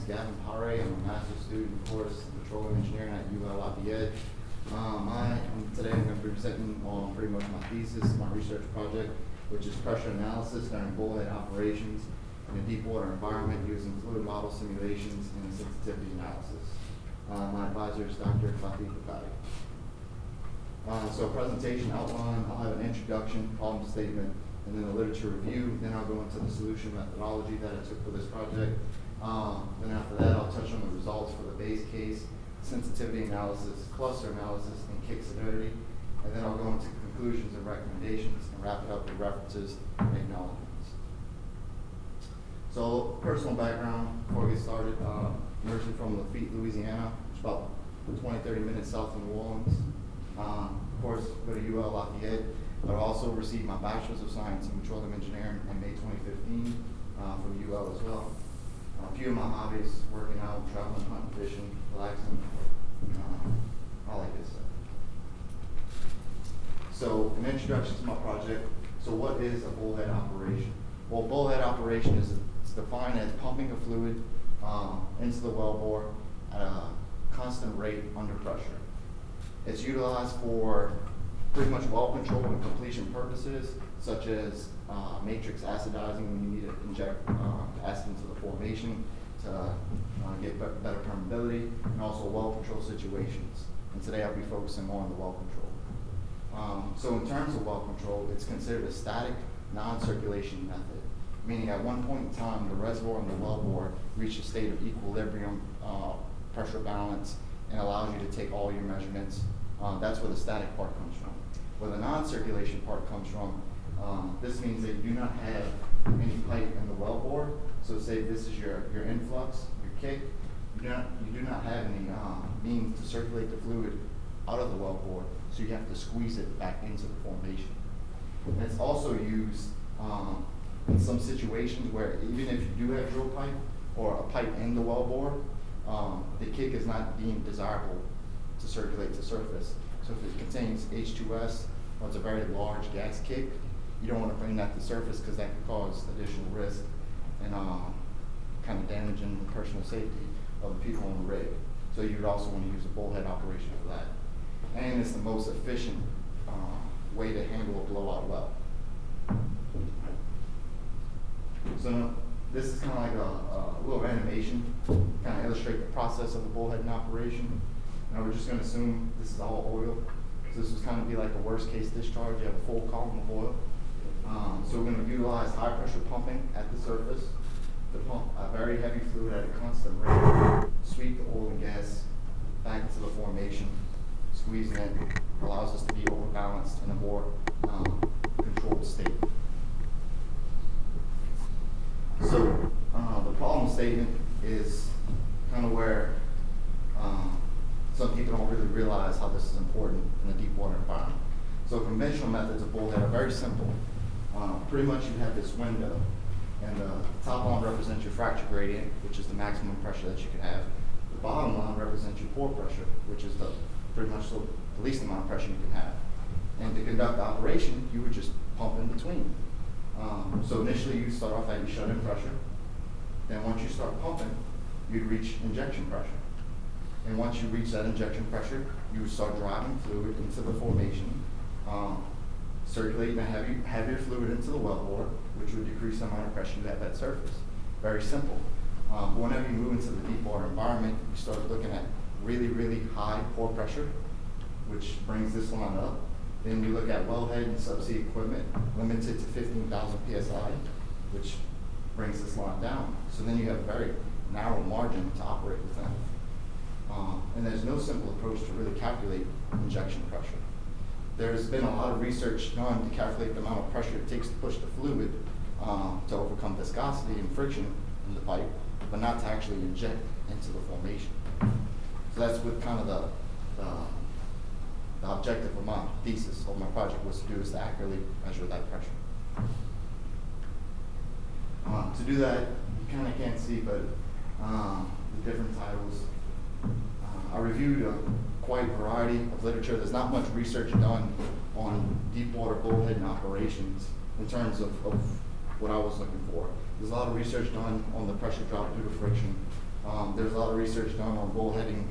is Gavin. I'm a master's student in Porosity and petroleum engineering at UL Lafayette. Today I'm going to be presenting on pretty much my thesis, my research project, which is pressure analysis during bullhead operations in a deep water environment using fluid model simulations and sensitivity analysis. My advisor is Dr. Lafayette. So presentation outline, I'll have an introduction, problem statement, and then a literature review. Then I'll go into the solution methodology that I took for this project. Then after that, I'll touch on the results for the base case, sensitivity analysis, cluster analysis, and kick severity. And then I'll go into conclusions and recommendations and wrap it up with references and acknowledgments. So personal background before we get started, originally from Lafayette, Louisiana, which is about 20-30 minutes south of New Orleans. Of course, go to UL Lafayette. I also received my Bachelor's of Science in Petroleum Engineering in May 2015 from UL as well. A few of my hobbies: working out, traveling, hunting, fishing, relaxing, all that good stuff. So, an introduction to my project. So, what is a bullhead operation? Well, bullhead operation is defined as pumping a fluid into the wellbore at a constant rate under pressure. It's utilized for pretty much well control and completion purposes, such as matrix acidizing when you need to inject acid into the formation to get better permeability, and also well control situations. And today I'll be focusing more on the well control. So in terms of well control, it's considered a static non-circulation method, meaning at one point in time the reservoir and the wellbore reach a state of equilibrium pressure balance and allows you to take all your measurements. That's where the static part comes from. Where the non-circulation part comes from, this means that you do not have any pipe in the wellbore. So say this is your influx, your kick. You do not have any means to circulate the fluid out of the wellbore, so you have to squeeze it back into the formation. And it's also used in some situations where even if you do have drill pipe or a pipe in the wellbore, the kick is not deemed desirable to circulate to surface. So if it contains H2S or it's a very large gas kick, you don't want to bring that to surface because that could cause additional risk and kind of damaging the personal safety of the people on the rig. So you would also want to use a bullhead operation for that. And it's the most efficient way to handle a blowout well. So this is kind of like a little animation, kind of illustrate the process of a bullhead in operation. Now we're just going to assume this is all oil. So this would kind of be like a worst case discharge. You have a full column of oil. So we're going to utilize high pressure pumping at the surface to pump a very heavy fluid at a constant rate, sweep the oil and gas back into the formation, squeezing it, allows us to be overbalanced in a more controlled state. So the problem statement is kind of where some people don't really realize how this is important in a deep water environment. So conventional methods of bullhead are very simple. Pretty much you have this window, and the top line represents your fracture gradient, which is the maximum pressure that you can have. The bottom line represents your pore pressure, which is pretty much the least amount of pressure you can have. And to conduct the operation, you would just pump in between. So initially you start off at your shut-in pressure. Then once you start pumping, you'd reach injection pressure. And once you reach that injection pressure, you would start driving fluid into the formation, circulating a heavier fluid into the wellbore, which would decrease the amount of pressure you have at surface. Very simple. But whenever you move into the deep water environment, you start looking at really, really high pore pressure, which brings this line up. Then you look at wellhead and subsea equipment, limited to 15,000 PSI, which brings this line down. So then you have a very narrow margin to operate within. And there's no simple approach to really calculate injection pressure. There's been a lot of research done to calculate the amount of pressure it takes to push the fluid to overcome viscosity and friction in the pipe, but not to actually inject into the formation. So that's what kind of the objective of my thesis of my project was to do, is to accurately measure that pressure. To do that, you kind of can't see, but the different titles. I reviewed a quite variety of literature. There's not much research done on deep water bullhead operations in terms of what I was looking for. There's a lot of research done on the pressure drop due to friction, There's a lot of research done on bullheading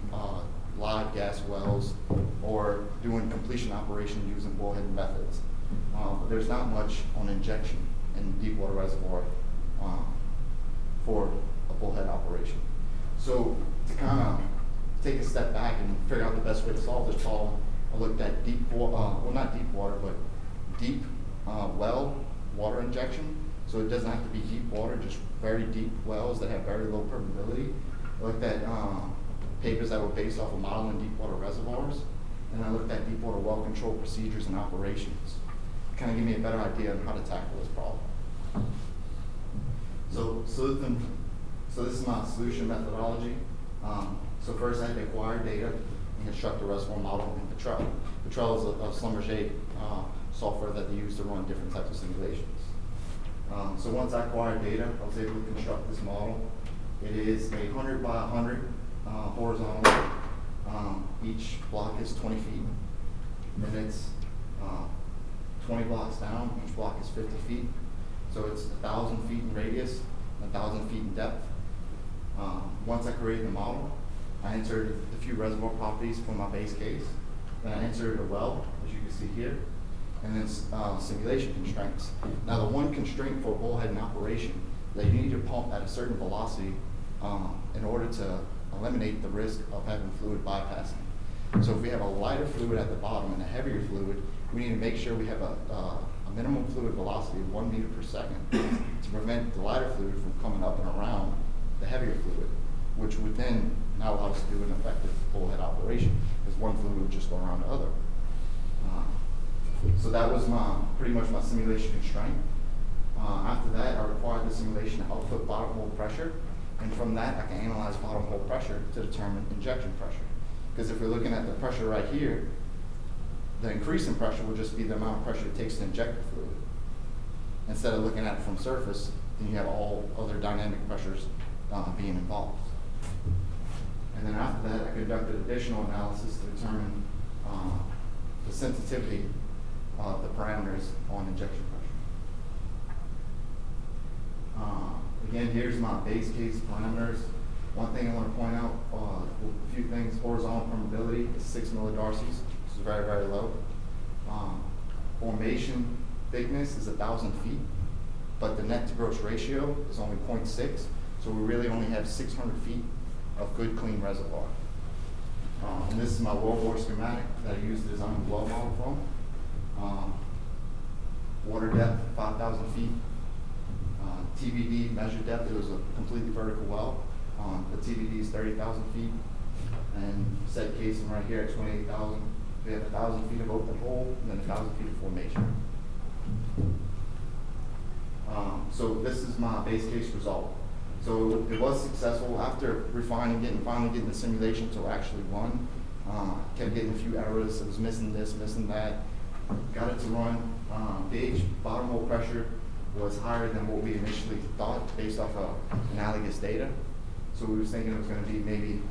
live gas wells or doing completion operation using bullheading methods. But there's not much on injection in deep water reservoir for a bullhead operation. So to kind of take a step back and figure out the best way to solve this problem, I looked at deep water, well not deep water, but deep well water injection. So it doesn't have to be deep water, just very deep wells that have very low permeability. I looked at papers that were based off of modeling deep water reservoirs, and I looked at deep water well control procedures and operations. Kind of give me a better idea on how to tackle this problem. So this is my solution methodology. So first I had to acquire data and construct a reservoir model in Perm. Perm is a Schlumberger software that they use to run different types of simulations. So once I acquired data, I was able to construct this model. It is a 100 by 100 horizontal. Each block is 20 feet. And it's 20 blocks down. Each block is 50 feet. So it's 1,000 feet in radius, 1,000 feet in depth. Once I created the model, I entered a few reservoir properties for my base case. Then I entered a well, as you can see here, and then simulation constraints. Now the one constraint for bullhead in operation that you need to pump at a certain velocity in order to eliminate the risk of having fluid bypassing. So if we have a lighter fluid at the bottom and a heavier fluid, we need to make sure we have a minimum fluid velocity of 1 meter per second to prevent the lighter fluid from coming up and around the heavier fluid, which would then not allow us to do an effective bullhead operation, because one fluid would just go around the other. So that was pretty much my simulation constraint. After that, I required the simulation to output bottom hole pressure, and from that I can analyze bottom hole pressure to determine injection pressure. Because if we're looking at the pressure right here, the increase in pressure will just be the amount of pressure it takes to inject the fluid. Instead of looking at it from surface, then you have all other dynamic pressures being involved. And then after that, I conducted additional analysis to determine the sensitivity of the parameters on injection pressure. Again, here's my base case parameters. One thing I want to point out, a few things. Horizontal permeability is 6 millidarcies, which is very, very low. Formation thickness is 1,000 feet, but the net to gross ratio is only 0.6, so we really only have 600 feet of good, clean reservoir. And this is my wellbore schematic that I used to design the well model from. Water depth, 5,000 feet. TVD measured depth, it was a completely vertical well. The TVD is 30,000 feet. And set casing right here at 28,000. We have 1,000 feet of open hole and then 1,000 feet of formation. So this is my base case result. So it was successful after refining it and finally getting the simulation to actually run. Kept getting a few errors. It was missing this, missing that. Got it to run. Gauge bottom hole pressure was higher than what we initially thought based off of analogous data. So we were thinking it was going to be maybe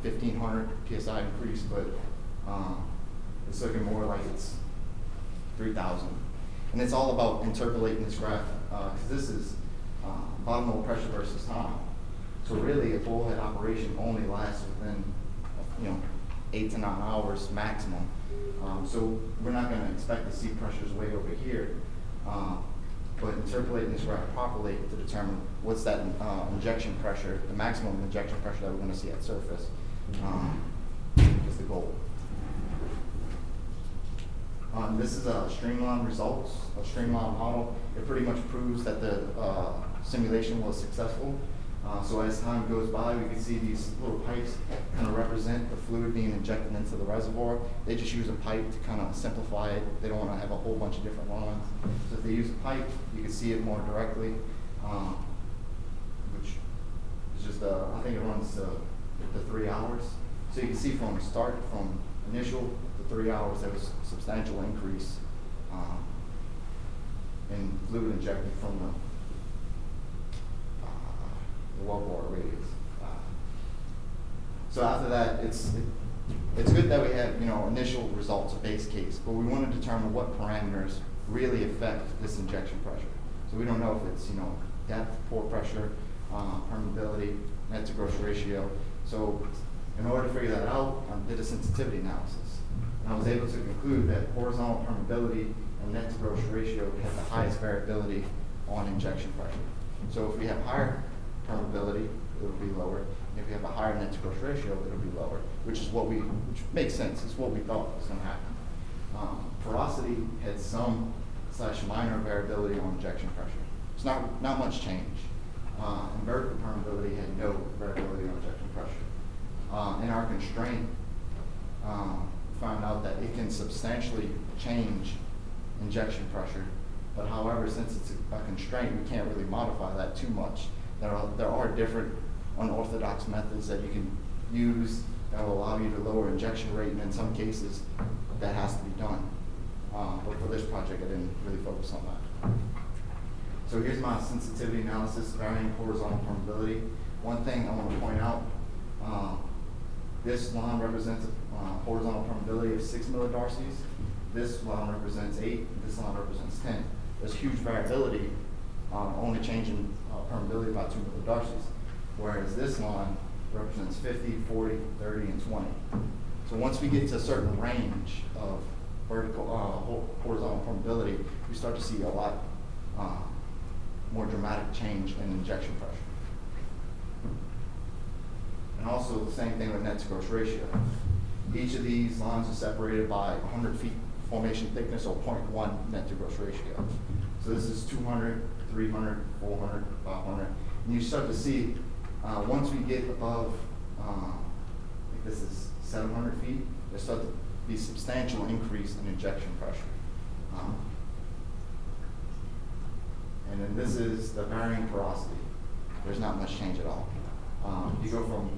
1,500 psi increase, but it's looking more like it's 3,000. And it's all about interpolating this graph because this is bottom hole pressure versus time. So really, a bullhead operation only lasts within 8 to 9 hours maximum. So we're not going to expect to see pressures way over here. But interpolating this graph properly to determine what's that injection pressure, the maximum injection pressure that we're going to see at surface, is the goal. This is a Streamline Results, a Streamline model. It pretty much proves that the simulation was successful. So as time goes by, we can see these little pipes kind of represent the fluid being injected into the reservoir. They just use a pipe to kind of simplify it. They don't want to have a whole bunch of different lines. So if they use a pipe, you can see it more directly, which is just, I think it runs to 3 hours. So you can see from start, from initial to 3 hours, there was a substantial increase in fluid injected from the wellbore radius. So after that, it's good that we have initial results, a base case, but we want to determine what parameters really affect this injection pressure. So we don't know if it's depth, pore pressure, permeability, net to gross ratio. So in order to figure that out, I did a sensitivity analysis. And I was able to conclude that horizontal permeability and net to gross ratio have the highest variability on injection pressure. So if we have higher permeability, it'll be lower. If we have a higher net to gross ratio, it'll be lower, which makes sense. It's what we thought was going to happen. Porosity had some / minor variability on injection pressure. It's not much change. And vertical permeability had no variability on injection pressure. In our constraint, found out that it can substantially change injection pressure, but however, since it's a constraint, we can't really modify that too much. There are different unorthodox methods that you can use that will allow you to lower injection rate, and in some cases, that has to be done. But for this project, I didn't really focus on that. So here's my sensitivity analysis, varying horizontal permeability. One thing I want to point out, this line represents horizontal permeability of 6 millidarcies. This line represents 8, this line represents 10. There's huge variability, only changing permeability by 2 millidarcies, whereas this line represents 50, 40, 30, and 20. So once we get to a certain range of vertical horizontal permeability, we start to see a lot more dramatic change in injection pressure. And also the same thing with net to gross ratio. Each of these lines are separated by 100 feet formation thickness, or 0.1 net to gross ratio. So this is 200, 300, 400, 500. And you start to see, once we get above, I think this is 700 feet, there starts to be substantial increase in injection pressure. And then this is the varying porosity. There's not much change at all. You go from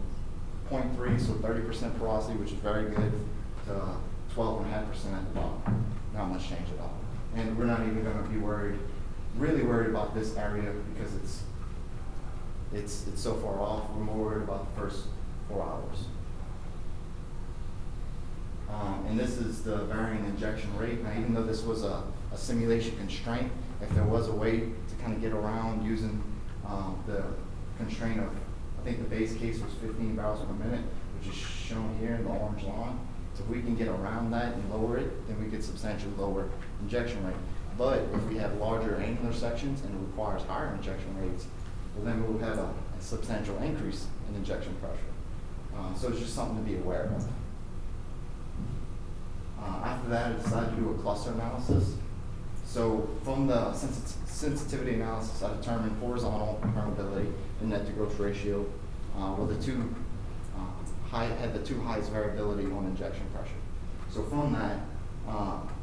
0.3, so 30% porosity, which is very good, to 12.5% at the bottom. Not much change at all. And we're not even going to be really worried about this area because it's so far off. We're more worried about the first 4 hours. And this is the varying injection rate. Now, even though this was a simulation constraint, if there was a way to kind of get around using the constraint of, I think the base case was 15 barrels per minute, which is shown here in the orange line. So if we can get around that and lower it, then we get substantially lower injection rate. But if we have larger angular sections and it requires higher injection rates, well, then we'll have a substantial increase in injection pressure. So it's just something to be aware of. After that, I decided to do a cluster analysis. So from the sensitivity analysis, I determined horizontal permeability and net to gross ratio were the two had the two highest variability on injection pressure. So from that,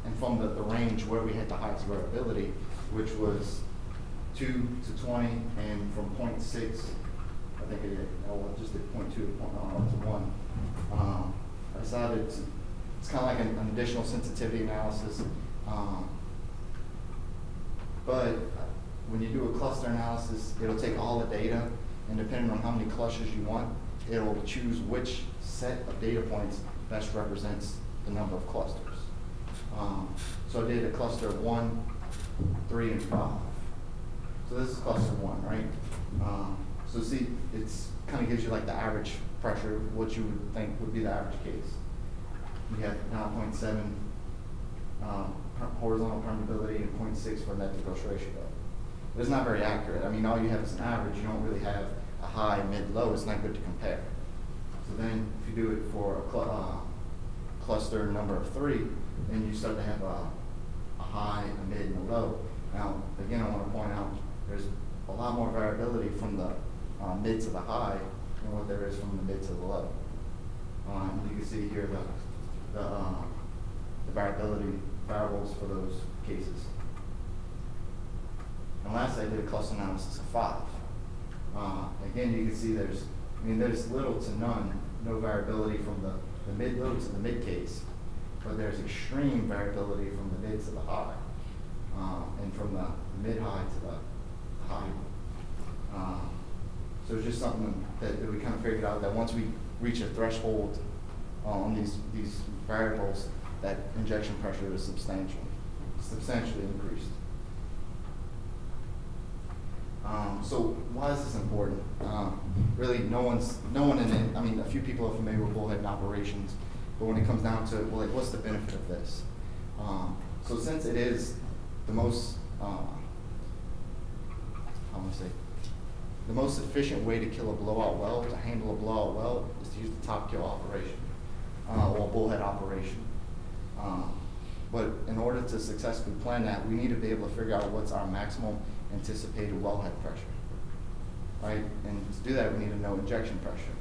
and from the range where we had the highest variability, which was 2 to 20, and from 0.6, I think just did 0.2 to 1, I decided to, it's kind of like an additional sensitivity analysis. But when you do a cluster analysis, it'll take all the data, and depending on how many clusters you want, it'll choose which set of data points best represents the number of clusters. So I did a cluster of 1, 3, and 5. So this is cluster 1, right? So see, it's kind of gives you like the average pressure, what you would think would be the average case. You have 9.7 horizontal permeability and 0.6 for net to gross ratio. But it's not very accurate. I mean, all you have is an average. You don't really have a high, mid, low. It's not good to compare. So then if you do it for a cluster number of 3, then you start to have a high, a mid, and a low. Now, again, I want to point out there's a lot more variability from the mid to the high than what there is from the mid to the low. You can see here the variability variables for those cases. And lastly, I did a cluster analysis of 5. Again, you can see there's little to no variability from the mid-low to the mid-case, but there's extreme variability from the mid to the high, and from the mid-high to the high. So it's just something that we kind of figured out that once we reach a threshold on these variables, that injection pressure is substantially increased. So why is this important? Really, no one in it, I mean, a few people are familiar with bullhead operations, but when it comes down to, well, like, what's the benefit of this? So since it is the most, the most efficient way to kill a blowout well, to handle a blowout well, is to use the top kill operation, or bullhead operation. But in order to successfully plan that, we need to be able to figure out what's our maximum anticipated wellhead pressure, right? And to do that, we need to know injection pressure.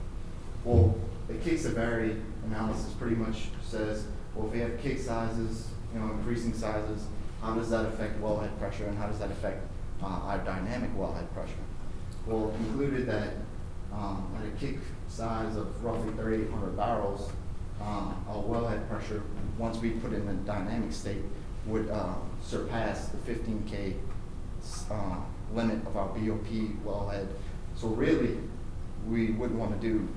Well, the cake severity analysis pretty much says, well, if we have cake sizes, increasing sizes, how does that affect wellhead pressure, and how does that affect our dynamic wellhead pressure? Well, it concluded that at a cake size of roughly 3,800 barrels, our wellhead pressure, once we put it in a dynamic state, would surpass the 15K limit of our BOP wellhead. So really, we wouldn't want to do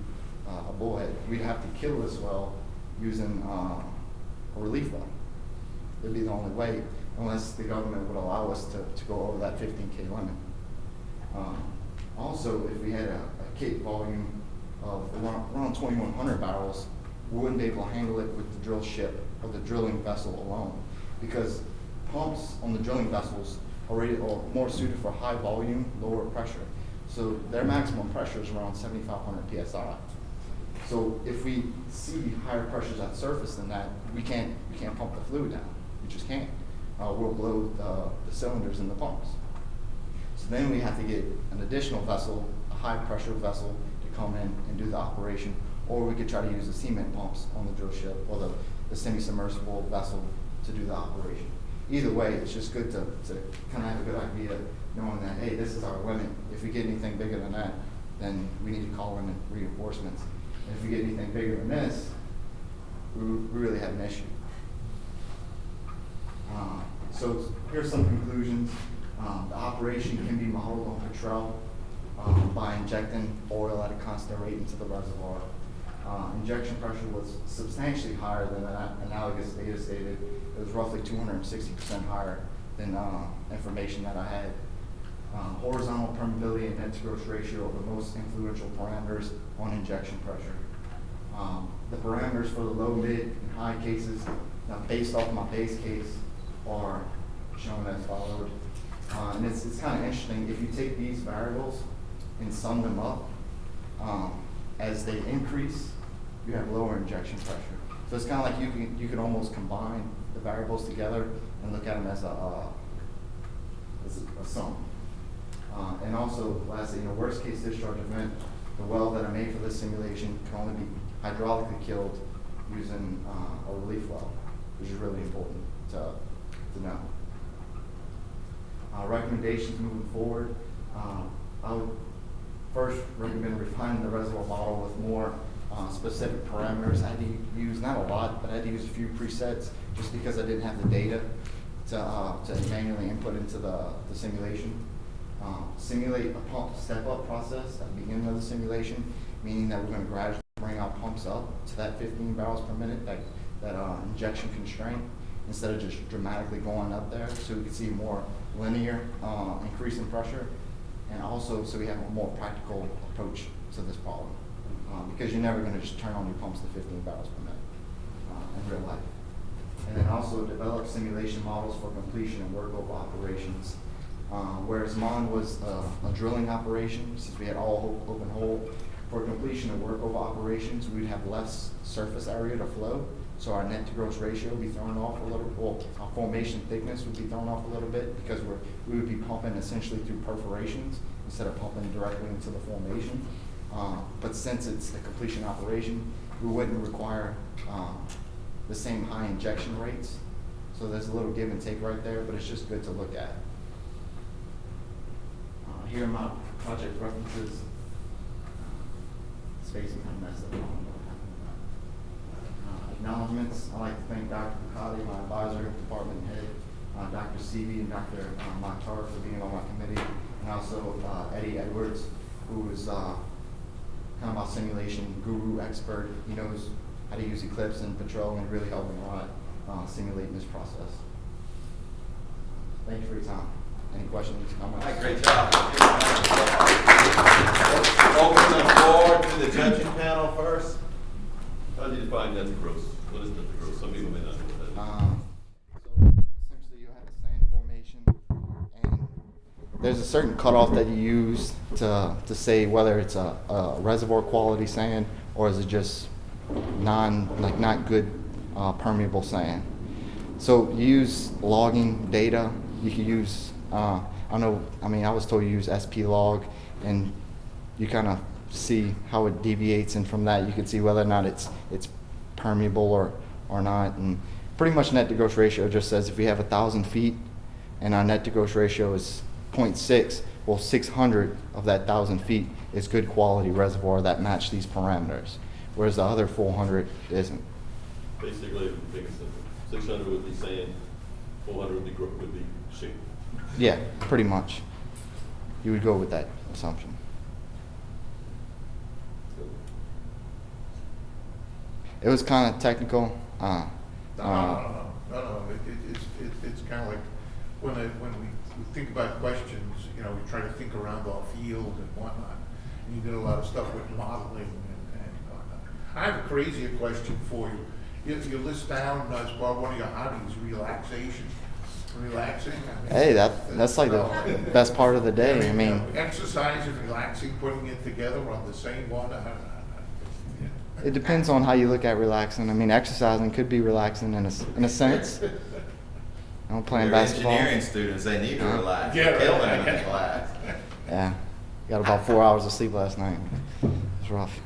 a bullhead. We'd have to kill this well using a relief well. It'd be the only way, unless the government would allow us to go over that 15K limit. Also, if we had a cape volume of around 2,100 barrels, we wouldn't be able to handle it with the drill ship or the drilling vessel alone, because pumps on the drilling vessels are more suited for high volume, lower pressure. So their maximum pressure is around 7,500 PSI. So if we see higher pressures at surface than that, we can't pump the fluid down. We just can't. We'll blow the cylinders in the pumps. So then we have to get an additional vessel, a high pressure vessel, to come in and do the operation, or we could try to use the cement pumps on the drill ship or the semi-submersible vessel to do the operation. Either way, it's just good to kind of have a good idea, knowing that, hey, this is our limit. If we get anything bigger than that, then we need to call in reinforcements. And if we get anything bigger than this, we really have an issue. So here's some conclusions. The operation can be modeled on Petrel by injecting oil at a constant rate into the reservoir. Injection pressure was substantially higher than that analogous data stated. It was roughly 260% higher than information that I had. Horizontal permeability and net to gross ratio are the most influential parameters on injection pressure. The parameters for the low, mid, and high cases, based off my base case, are shown as followed. And it's kind of interesting, if you take these variables and sum them up, as they increase, you have lower injection pressure. So it's kind of like you can almost combine the variables together and look at them as a sum. And also, lastly, worst case discharge event, the well that I made for this simulation can only be hydraulically killed using a relief well, which is really important to know. Recommendations moving forward. I would first recommend refining the reservoir model with more specific parameters. I had to use, not a lot, but I had to use a few presets just because I didn't have the data to manually input into the simulation. Simulate a pump step-up process at the beginning of the simulation, meaning that we're going to gradually bring our pumps up to that 15 barrels per minute, that injection constraint, instead of just dramatically going up there, so we can see more linear increase in pressure, and also so we have a more practical approach to this problem. Because you're never going to just turn on your pumps to 15 barrels per minute in real life. And then also develop simulation models for completion and workover operations. Whereas mine was a drilling operation, since we had all open hole, for completion and workover operations, we'd have less surface area to flow, so our net to gross ratio would be thrown off a little bit, well, our formation thickness would be thrown off a little bit, because we would be pumping essentially through perforations instead of pumping directly into the formation. But since it's a completion operation, we wouldn't require the same high injection rates. So there's a little give and take right there, but it's just good to look at. Here are my project references. Spacing kind of messed up. Acknowledgements. I'd like to thank Dr. Bucati, my advisor, department head, Dr. Seavey, and Dr. Mokhtar for being on my committee, and also Eddie Edwards, who is kind of my simulation guru expert. He knows how to use Eclipse and Petrel, and really helped me a lot simulating this process. Thank you for your time. Any questions, comments? All right, great job. certain cutoff that you use to say whether it's a reservoir quality sand or is it just not good permeable sand. So you use logging data. You can use I was told you use SP log, and you kind of see how it deviates, and from that you can see whether or not it's permeable or not. And pretty much net to gross ratio just says if we have 1,000 feet and our net to gross ratio is 0.6, well 600 of that 1,000 feet is good quality reservoir that match these parameters, whereas the other 400 isn't. Basically, if you think it's simple, 600 would be sand, 400 would be shale. Yeah, pretty much. You would go with that assumption. It was kind of technical. No. It's kind of like when we think about questions, we try to think around our field and whatnot. And you did a lot of stuff with modeling and whatnot. I have a crazier question for you. You list down as well one of your hobbies, relaxation. Relaxing. Hey, that's like the best part of the day. I mean, exercise and relaxing, putting it together on the same one. It depends on how you look at relaxing. I mean, exercising could be relaxing in a sense. I'm playing basketball. Engineering students, they need to relax. Yeah, Kill them in class. Yeah, got about 4 hours of sleep last night. It's rough.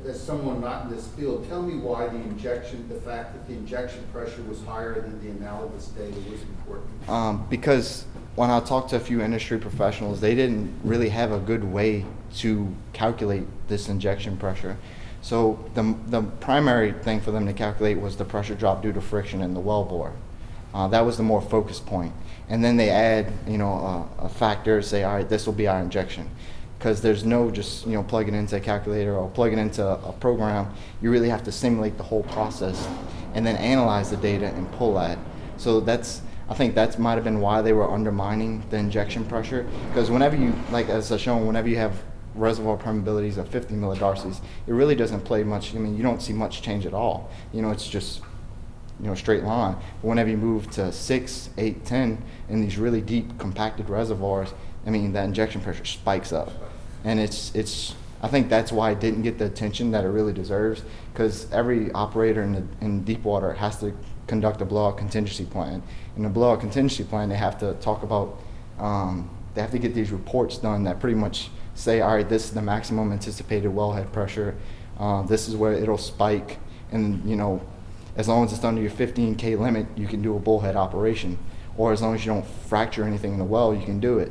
As someone not in this field, tell me why the fact that the injection pressure was higher than the analogous data was important. Because when I talked to a few industry professionals, they didn't really have a good way to calculate this injection pressure. So the primary thing for them to calculate was the pressure drop due to friction in the wellbore. That was the more focused point. And then they add, a factor, say, all right, this will be our injection. Because there's no just plug it into a calculator or plug it into a program. You really have to simulate the whole process and then analyze the data and pull that. So I think that might have been why they were undermining the injection pressure. Because whenever you, like as I shown, whenever you have reservoir permeabilities of 50 millidarcies, it really doesn't play much. I mean, you don't see much change at all. It's just straight line. But whenever you move to 6, 8, 10 in these really deep compacted reservoirs, I mean, that injection pressure spikes up. And I think that's why it didn't get the attention that it really deserves, because every operator in deep water has to conduct a blowout contingency plan. In the blowout contingency plan, they have to talk about, they have to get these reports done that pretty much say, all right, this is the maximum anticipated wellhead pressure, this is where it'll spike, and as long as it's under your 15K limit, you can do a bullhead operation, or as long as you don't fracture anything in the well, you can do it.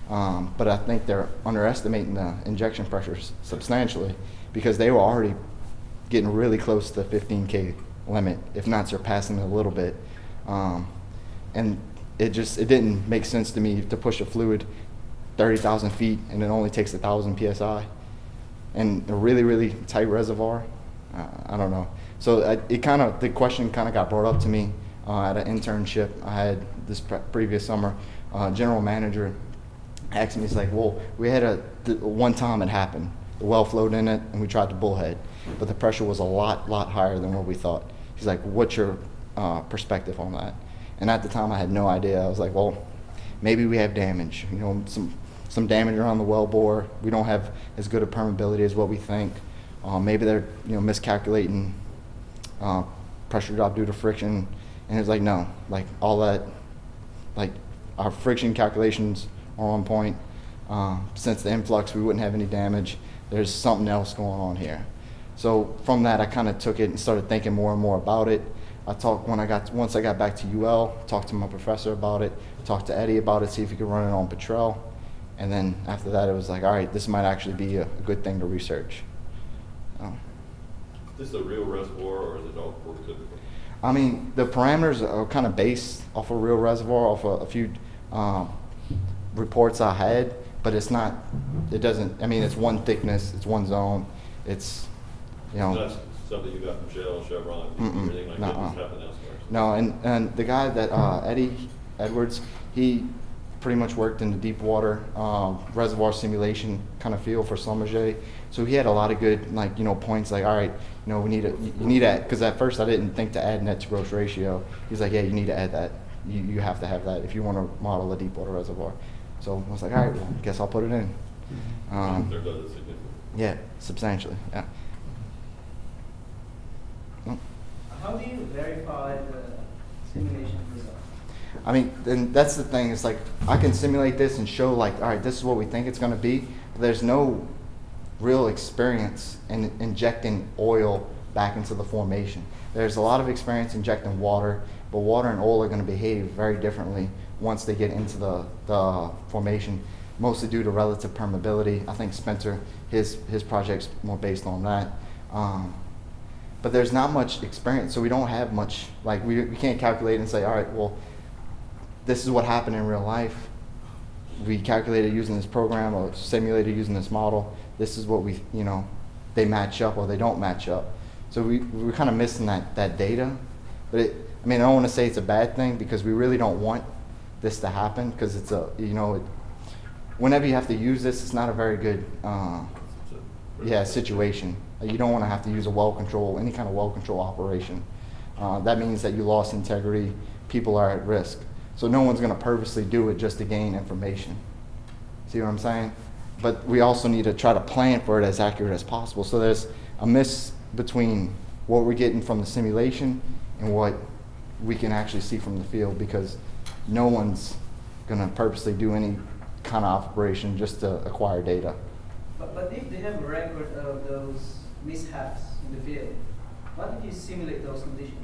But I think they're underestimating the injection pressures substantially, because they were already getting really close to the 15K limit, if not surpassing it a little bit. And it didn't make sense to me to push a fluid 30,000 feet and it only takes 1,000 PSI. And a really, really tight reservoir, I don't know. So the question kind of got brought up to me at an internship I had this previous summer. General manager asked me, he's like, well, we had one time it happened. The well flowed in it and we tried to bullhead, but the pressure was a lot higher than what we thought. He's like, what's your perspective on that? And at the time I had no idea. I was like, well, maybe we have damage, some damage around the well bore. We don't have as good a permeability as what we think. Maybe they're miscalculating pressure drop due to friction. And it's like, no, like all that, like our friction calculations are on point. Since the influx, we wouldn't have any damage. There's something else going on here. So from that, I kind of took it and started thinking more and more about it. Once I got back to UL, talked to my professor about it, talked to Eddie about it, see if he could run it on Petrel. And then after that, it was like, all right, this might actually be a good thing to research. Is this a real reservoir or is it all prototypical? I mean, the parameters are kind of based off a real reservoir, off a few reports I had, but it's one thickness, it's one zone, it's, That's something you got from Shell, Chevron, anything like that that's happened elsewhere? No, and the guy that, Eddie Edwards, he pretty much worked in the deep water reservoir simulation kind of field for Schlumberger. So he had a lot of good points like, all right, you need to, because at first I didn't think to add net to gross ratio. He's like, yeah, you need to add that. you have to have that if you want to model a deep water reservoir. So I was like, all right, well, guess I'll put it in. They're done significant. Yeah, substantially, yeah. Mm. How do you verify the simulation result? I mean, then that's the thing, it's like, I can simulate this and show like, all right, this is what we think it's gonna be, but there's no real experience in injecting oil back into the formation. There's a lot of experience injecting water, but water and oil are gonna behave very differently once they get into the formation, mostly due to relative permeability. I think Spencer, his project's more based on that. But there's not much experience, so we don't have much, like we can't calculate and say, all right, well, this is what happened in real life. We calculated using this program or simulated using this model. This is what we, they match up or they don't match up. So we're kind of missing that data. But I don't want to say it's a bad thing because we really don't want this to happen because it's whenever you have to use this, it's not a very good, situation. You don't want to have to use any kind of well control operation. That means that you lost integrity, people are at risk. So no one's going to purposely do it just to gain information. See what I'm saying? But we also need to try to plan for it as accurate as possible. So there's a miss between what we're getting from the simulation and what we can actually see from the field because no one's going to purposely do any kind of operation just to acquire data. But if they have a record of those mishaps in the field, what if you simulate those conditions?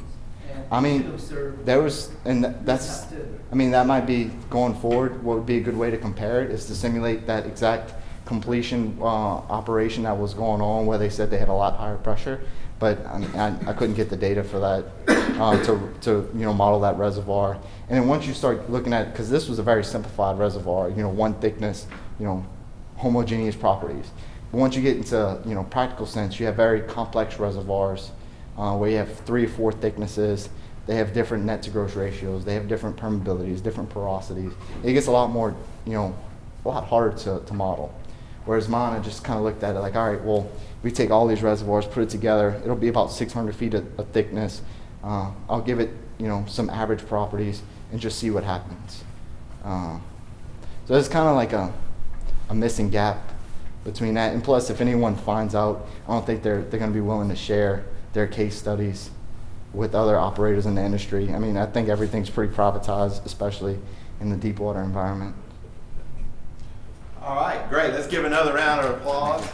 And you should observe that's, that might be going forward. What would be a good way to compare it is to simulate that exact completion operation that was going on where they said they had a lot higher pressure. But I couldn't get the data for that to model that reservoir. And then once you start looking at, because this was a very simplified reservoir, one thickness, homogeneous properties. But once you get into practical sense, you have very complex reservoirs where you have 3 or 4 thicknesses. They have different net to gross ratios. They have different permeabilities, different porosities. It gets a lot more, a lot harder to model. Whereas mine, I just kind of looked at it like, all right, well, we take all these reservoirs, put it together. It'll be about 600 feet of thickness. I'll give it, some average properties and just see what happens. So it's kind of like a missing gap between that. And plus, if anyone finds out, I don't think they're going to be willing to share their case studies with other operators in the industry. I think everything's pretty privatized, especially in the deep water environment. All right, great. Let's give another round of applause.